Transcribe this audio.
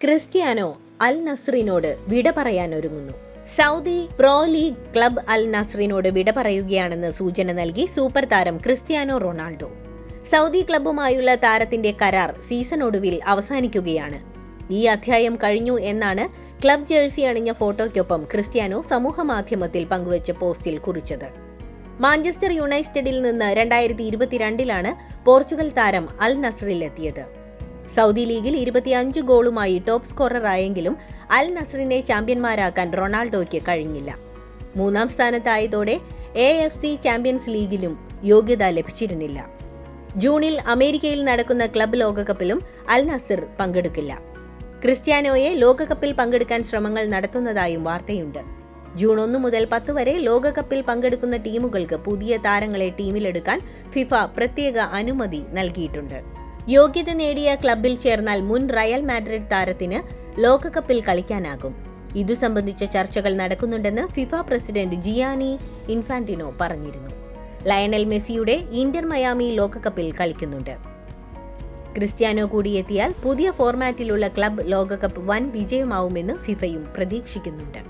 Cristiano Al നസ്റിനോട് വിട പറയാനൊരുങ്ങുന്നു. Saudi pro league club Al നസ്റിനോട് വിട പറയുകയാണെന്ന് സൂചന നൽകി സൂപ്പർ താരം ക്രിസ്ത്യാനോ റൊണാൾഡോ. സൗദി ക്ലബ്ബുമായുള്ള താരത്തിന്റെ കരാർ സീസണൊടുവിൽ അവസാനിക്കുകയാണ്. ഈ അധ്യായം കഴിഞ്ഞു എന്നാണ് ക്ലബ് ജേഴ്സി അണിഞ്ഞ ഫോട്ടോയ്ക്കൊപ്പം ക്രിസ്ത്യാനോ സമൂഹമാധ്യമത്തിൽ പങ്കുവച്ച പോസ്റ്റിൽ കുറിച്ചത്. മാഞ്ചസ്റ്റർ യുണൈറ്റഡിൽ നിന്ന് 2022 പോർച്ചുഗൽ താരം അൽ നസ്റിലെത്തിയത്. സൗദി ലീഗിൽ 25 ഗോളുമായി ടോപ്പ് സ്കോററായെങ്കിലും അൽ നസ്റിനെ ചാമ്പ്യന്മാരാക്കാൻ റൊണാൾഡോയ്ക്ക് കഴിഞ്ഞില്ല. 3ാം സ്ഥാനത്തായതോടെ AFC ചാമ്പ്യൻസ് ലീഗിലും യോഗ്യത ലഭിച്ചിരുന്നില്ല. ജൂണിൽ അമേരിക്കയിൽ നടക്കുന്ന ക്ലബ് ലോകകപ്പിലും അൽ നസ്ർ പങ്കെടുക്കില്ല. ക്രിസ്ത്യാനോയെ ലോകകപ്പിൽ പങ്കെടുക്കാൻ ശ്രമങ്ങൾ നടത്തുന്നതായും വാർത്തയുണ്ട്. ജൂൺ 1 മുതൽ 10 വരെ ലോകകപ്പിൽ പങ്കെടുക്കുന്ന ടീമുകൾക്ക് പുതിയ താരങ്ങളെ ടീമിലെടുക്കാൻ ഫിഫ പ്രത്യേക അനുമതി നൽകിയിട്ടുണ്ട്. യോഗ്യത നേടിയ ക്ലബിൽ ചേർന്നാൽ മുൻ റയൽ മാഡ്രിഡ് താരത്തിന് ലോകകപ്പിൽ കളിക്കാനാകും. ഇതു സംബന്ധിച്ച ചർച്ചകൾ നടക്കുന്നുണ്ടെന്ന് ഫിഫ പ്രസിഡന്റ് ജിയാനി ഇൻഫാന്റിനോ പറഞ്ഞിരുന്നു. ലയണൽ മെസ്സിയുടെ ഇന്റർ മയാമി ലോകകപ്പിൽ കളിക്കുന്നുണ്ട്. ക്രിസ്ത്യാനോ കൂടി എത്തിയാൽ പുതിയ ഫോർമാറ്റിലുള്ള ക്ലബ് ലോകകപ്പ് വൻ വിജയമാവുമെന്ന് ഫിഫയും പ്രതീക്ഷിക്കുന്നുണ്ട്.